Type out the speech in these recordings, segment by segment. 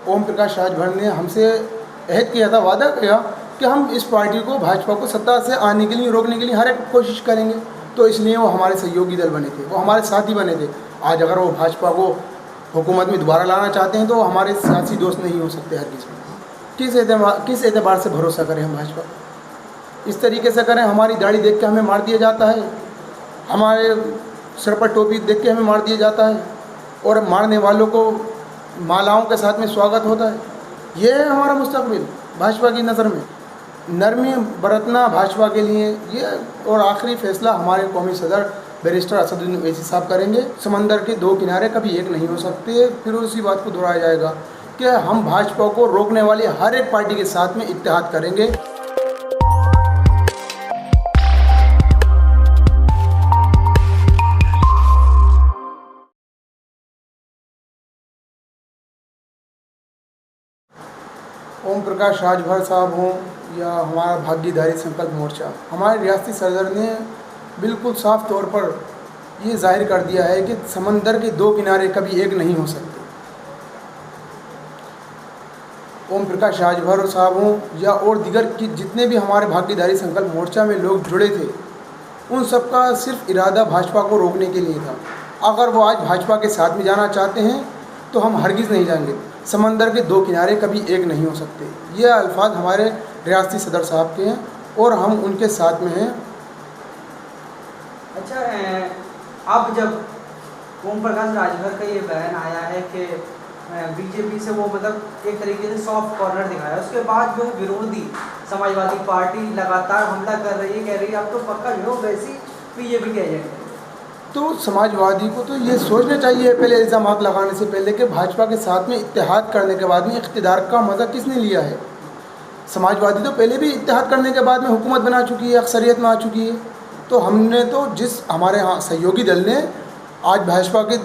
ओम प्रकाश राजभर ने हमसे अहद किया था, वादा किया कि हम इस पार्टी को, भाजपा को सत्ता से आने के लिए, रोकने के लिए हर एक कोशिश करेंगे। तो इसलिए वो हमारे सहयोगी दल बने थे, वो हमारे साथी बने थे। आज अगर वो भाजपा को हुकूमत में दोबारा लाना चाहते हैं तो हमारे सियासी दोस्त नहीं हो सकते हर किस एतबार से भरोसा करें हम भाजपा? इस तरीके से करें, हमारी दाढ़ी देख के हमें मार दिया जाता है, हमारे सर पर टोपी देख के हमें मार दिया जाता है और मारने वालों को मालाओं के साथ में स्वागत होता है। ये है हमारा मुस्तकबिल भाजपा की नज़र में। नरमी बरतना भाजपा के लिए ये, और आखिरी फैसला हमारे कौमी सदर बैरिस्टर असदुद्दीन ओवैसी साहब करेंगे। समंदर के दो किनारे कभी एक नहीं हो सकते। फिर उसी बात को दोहराया जाएगा कि हम भाजपा को रोकने वाली हर एक पार्टी के साथ में इत्तेहाद करेंगे। ओम प्रकाश राजभर साहब हों या हमारा भागीदारी संकल्प मोर्चा, हमारे रियासती सदर ने बिल्कुल साफ तौर पर ये जाहिर कर दिया है कि समंदर के दो किनारे कभी एक नहीं हो सकते। ओम प्रकाश राजभर साहब हों या और दिगर की जितने भी हमारे भागीदारी संकल्प मोर्चा में लोग जुड़े थे, उन सबका सिर्फ इरादा भाजपा को रोकने के लिए था। अगर वो आज भाजपा के साथ में जाना चाहते हैं तो हम हरगिज़ नहीं जाएंगे। समंदर के दो किनारे कभी एक नहीं हो सकते। ये अल्फाज हमारे रियासती सदर साहब के हैं और हम उनके साथ में हैं। अच्छा, अब जब ओम प्रकाश राजभर का ये बयान आया है कि बीजेपी से वो मतलब एक तरीके से सॉफ्ट कॉर्नर दिखाया, उसके बाद जो है विरोधी समाजवादी पार्टी लगातार हमला कर रही है, कह रही है अब तो पक्का जो है वैसी बीजेपी के एजेंट है। तो समाजवादी को तो ये सोचना चाहिए पहले इल्ज़ाम लगाने से पहले कि भाजपा के साथ में इत्तेहाद करने के बाद में इख्तिदार का मज़ा किसने लिया है। समाजवादी तो पहले भी इत्तेहाद करने के बाद में हुकूमत बना चुकी है, अक्सरियत में आ चुकी है। तो हमने तो जिस हमारे यहाँ सहयोगी दल ने आज भाजपा के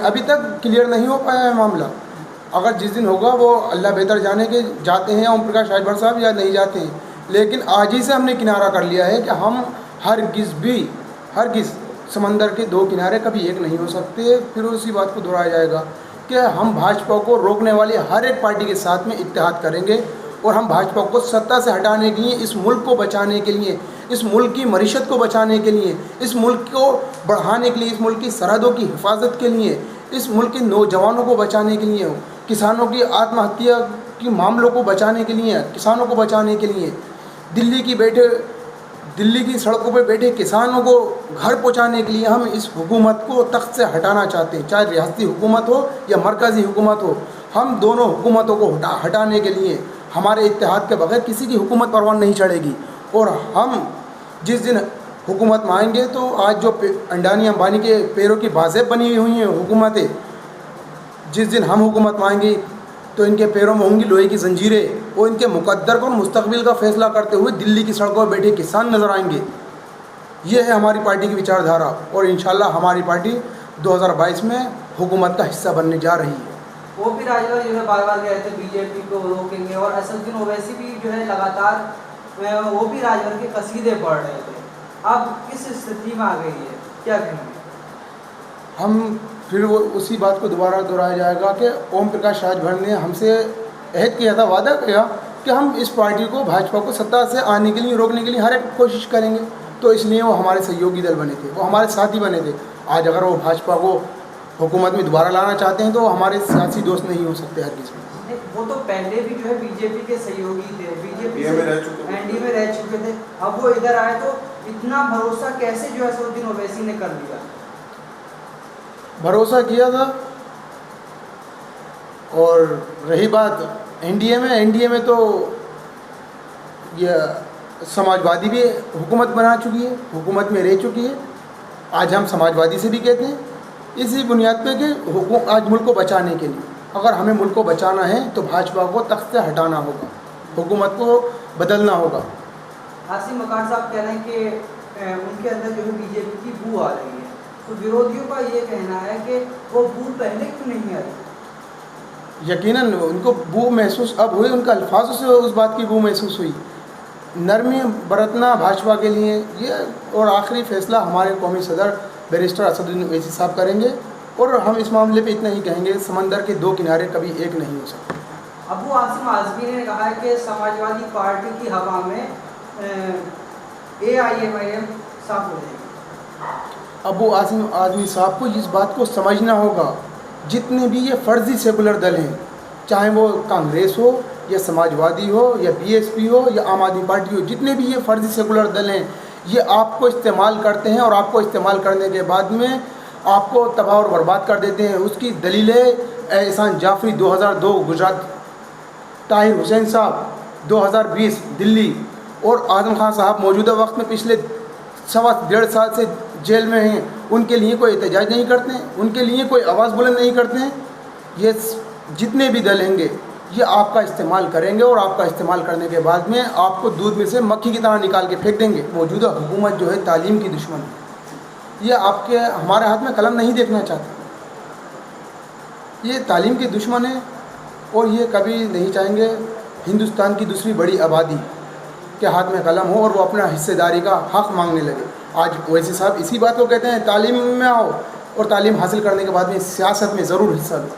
अभी तक क्लियर नहीं हो पाया है मामला। अगर जिस दिन होगा वो अल्लाह बेहतर जाने के जाते हैं ओम प्रकाश राजभर साहब या नहीं जाते हैं, लेकिन आज ही से हमने किनारा कर लिया है कि हम हरगिज़ समंदर के दो किनारे कभी एक नहीं हो सकते। फिर उसी बात को दोहराया जाएगा कि हम भाजपा को रोकने वाली हर एक पार्टी के साथ में इत्तेहाद करेंगे और हम भाजपा को सत्ता से हटाने के लिए, इस मुल्क को बचाने के लिए, इस मुल्क की मईशत को बचाने के लिए, इस मुल्क को बढ़ाने के लिए, इस मुल्क की सरहदों की हिफाजत के लिए, इस मुल्क के नौजवानों को बचाने के लिए, किसानों की आत्महत्या के मामलों को बचाने के लिए, किसानों को बचाने के लिए, दिल्ली की सड़कों पर बैठे किसानों को घर पहुंचाने के लिए हम इस हुकूमत को तख्त से हटाना चाहते हैं। चाहे रियासती हुकूमत हो या मरकज़ी हुकूमत हो, हम दोनों हुकूमतों को हटाने के लिए हमारे इत्तेहाद के बगैर किसी की हुकूमत परवान नहीं चढ़ेगी। और हम जिस दिन हुकूमत में आएंगे तो आज जो अंडानी अंबानी के पैरों की बाज़ेब बनी हुई हैं हुकूमतें, जिस दिन हम हुकूमत में आएंगे तो इनके पैरों में होंगी लोहे की जंजीरें और इनके मुकद्दर को मुस्तकबिल का फ़ैसला करते हुए दिल्ली की सड़कों पर बैठे किसान नज़र आएंगे। ये है हमारी पार्टी की विचारधारा और इंशाल्लाह हमारी पार्टी 2022 में हुकूमत का हिस्सा बनने जा रही है। वो भी राजभर जो है बार-बार कह रहे थे बीजेपी को रोकेंगे और असदुद्दीन ओवैसी भी जो है लगातार वो भी राजभर के कसीदे पढ़ रहे थे। अब किस स्थिति में आ गई है, क्या कहेंगे? हम फिर वो उसी बात को दोबारा दोहराया जाएगा कि ओम प्रकाश राजभर ने हमसे अहद किया था, वादा किया कि हम इस पार्टी को, भाजपा को सत्ता से आने के लिए, रोकने के लिए हर एक कोशिश करेंगे। तो इसलिए वो हमारे सहयोगी दल बने थे, वो हमारे साथी बने थे। आज अगर वो भाजपा को हुकूमत में दोबारा लाना चाहते हैं तो हमारे सियासी दोस्त नहीं हो सकते हर किसी में। वो तो पहले भी जो है बीजेपी के सहयोगी थे, बीजेपी एनडीए में रह चुके थे। अब वो इधर आए तो इतना भरोसा कैसे जो है असदुद्दीन ओवैसी ने कर लिया? भरोसा किया था। और रही बात एनडीए में तो ये समाजवादी भी हुकूमत बना चुकी है, हुकूमत में रह चुकी है। आज हम समाजवादी से भी कहते हैं इसी बुनियाद पे कि आज मुल्क को बचाने के लिए, अगर हमें मुल्क को बचाना है तो भाजपा को तख्त से हटाना होगा, हुकूमत को बदलना होगा। आसिम मकान साहब कह रहे हैं कि उनके अंदर जो है बीजेपी की बू आ रही है, तो विरोधियों का ये कहना है कि वो बू पहले क्यों नहीं आई? यकीनन उनको बू महसूस अब हुई, उनका अल्फाजों से उस बात की बू महसूस हुई। नरमी बरतना भाजपा के लिए ये, और आखिरी फ़ैसला हमारे कौमी सदर बैरिस्टर असदुद्दीन ओवैसी साहब करेंगे और हम इस मामले पे इतना ही कहेंगे, समंदर के दो किनारे कभी एक नहीं हो सकते। अबू आसिम आज़मी ने कहा है कि समाजवादी पार्टी की हवा में AIMIM साफ हो जाएगी। अबू आसिम आज़मी साहब को इस बात को समझना होगा, जितने भी ये फर्जी सेकुलर दल हैं, चाहे वो कांग्रेस हो या समाजवादी हो या BSP हो या आम आदमी पार्टी हो, जितने भी ये फर्जी सेकुलर दल हैं, ये आपको इस्तेमाल करते हैं और आपको इस्तेमाल करने के बाद में आपको तबाह और बर्बाद कर देते हैं। उसकी दलीलें एहसान जाफरी 2002 गुजरात, ताहिर हुसैन साहब 2020 दिल्ली, और आजम खान साहब मौजूदा वक्त में पिछले 1.5 साल से जेल में हैं। उनके लिए कोई एहतजाज नहीं करते हैं, उनके लिए कोई आवाज़ बुलंद नहीं करते हैं। ये जितने भी दल होंगे ये आपका इस्तेमाल करेंगे और आपका इस्तेमाल करने के बाद में आपको दूध में से मक्खी की तरह निकाल के फेंक देंगे। मौजूदा हुकूमत जो है तालीम की दुश्मन है, ये आपके हमारे हाथ में कलम नहीं देखना चाहता, ये तालीम की दुश्मन है और ये कभी नहीं चाहेंगे हिंदुस्तान की दूसरी बड़ी आबादी के हाथ में कलम हो और वो अपना हिस्सेदारी का हक़ मांगने लगे। आज ओवैसी साहब इसी बात को कहते हैं, तालीम में आओ और तालीम हासिल करने के बाद में सियासत में ज़रूर हिस्सा लो।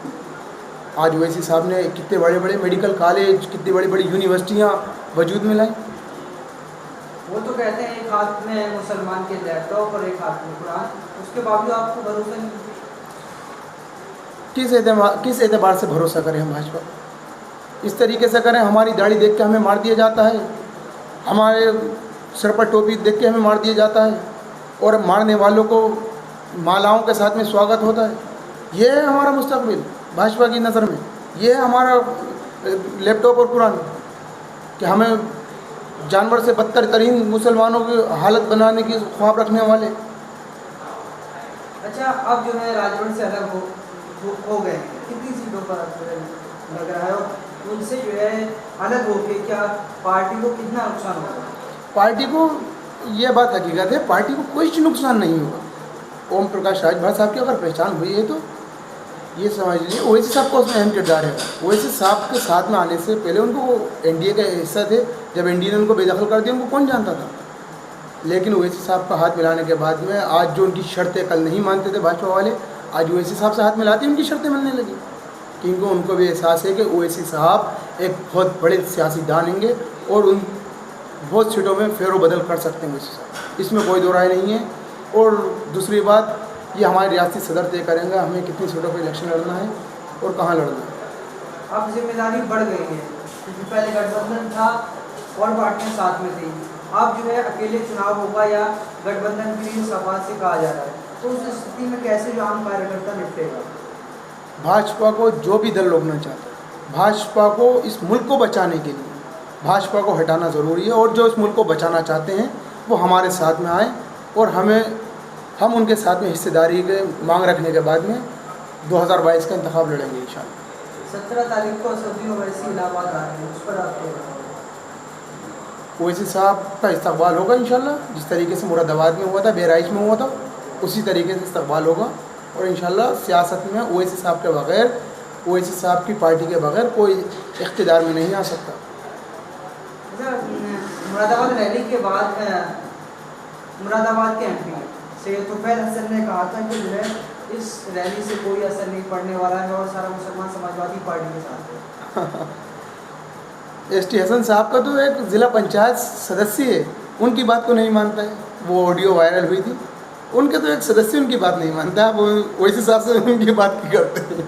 आज ओवैसी साहब ने कितने बड़े बड़े मेडिकल कॉलेज, कितनी बड़ी बड़ी यूनिवर्सिटियाँ वजूद में लाई। वो तो कहते हैं एक हाथ में मुसलमान के लैपटॉप और एक हाथ में कुरान, उसके बावजूद आपको भरोसा नहीं। किस एतबार से भरोसा करें हम भाजपा? इस तरीके से करें, हमारी दाढ़ी देख के हमें मार दिया जाता है, हमारे सर पर टोपी देख के हमें मार दिया जाता है और मारने वालों को मालाओं के साथ में स्वागत होता है। ये है हमारा मुस्तकबिल भाजपा की नज़र में, ये है हमारा लैपटॉप और कुरान, कि हमें जानवर से बदतर तरीन मुसलमानों की हालत बनाने की ख्वाब रखने वाले। अच्छा, अब जो है राजभर से अलग हो गए, कितनी सीटों पर लग रहा है, और उनसे जो है अलग होके क्या पार्टी को कितना नुकसान होगा? पार्टी को, यह बात हकीकत है, पार्टी को कोई नुकसान नहीं होगा। ओम प्रकाश राजभर साहब की अगर पहचान हुई है तो ये समझ लीजिए ओवैसी साहब का उसमें अहम किरदार है। ओवैसी साहब के साथ में आने से पहले उनको NDA का हिस्सा थे, जब NDA ने उनको बेदखल कर दिया उनको कौन जानता था। लेकिन ओवैसी साहब का हाथ मिलाने के बाद में आज जो उनकी शर्तें कल नहीं मानते थे भाजपा वाले, आज ओवैसी साहब से हाथ मिलाते उनकी शर्तें मिलने लगी, क्योंकि उनको भी एहसास है कि ओवैसी साहब एक बहुत बड़े सियासीदान होंगे और उन बहुत सीटों में फेरो बदल कर सकते हैं ओवैसी साहब, इसमें कोई दो राय नहीं है। और दूसरी बात, ये हमारे रियासती सदर तय करेंगे हमें कितनी सीटों पर इलेक्शन लड़ना है और कहाँ लड़ना है। अब जिम्मेदारी बढ़ गई है, क्योंकि पहले गठबंधन था और पार्टियां साथ में थी, अब जो है अकेले चुनाव होगा या गठबंधन के लिए सभा से कहा जा रहा है, तो उस स्थिति में कैसे जो आम कार्यकर्ता निपटेगा? भाजपा को जो भी दल रोकना चाहता है, भाजपा को इस मुल्क को बचाने के लिए भाजपा को हटाना ज़रूरी है, और जो इस मुल्क को बचाना चाहते हैं वो हमारे साथ में आए और हम उनके साथ में हिस्सेदारी के मांग रखने के बाद में 2022 का इंतखाब लड़ेंगे इंशाल्लाह। 17 तारीख को असदुद्दीन ओवैसी इलाहाबाद आ रहे हैं, उस पर आप ओवैसी साहब का इस्तकबाल होगा इंशाल्लाह, जिस तरीके से मुरादाबाद में हुआ था, बहराइच में हुआ था, उसी तरीके से इस्तकबाल होगा। और इंशाल्लाह सियासत में ओवैसी साहब के बग़ैर, ओवैसी साहब की पार्टी के बग़ैर कोई इख्तिदार में नहीं आ सकता। मुरादाबाद रैली के बाद मुरादाबाद के MP सैयद तुफैल हसन ने कहा था कि जो है इस रैली से कोई असर नहीं पड़ने वाला है और सारा मुसलमान समाजवादी पार्टी के साथ है। ST हसन साहब का तो एक ज़िला पंचायत सदस्य है, उनकी बात को नहीं मानता है, वो ऑडियो वायरल हुई थी, उनके तो एक सदस्य उनकी बात नहीं मानता है, वो ओवैसी साहब से उनकी बात की करते हैं।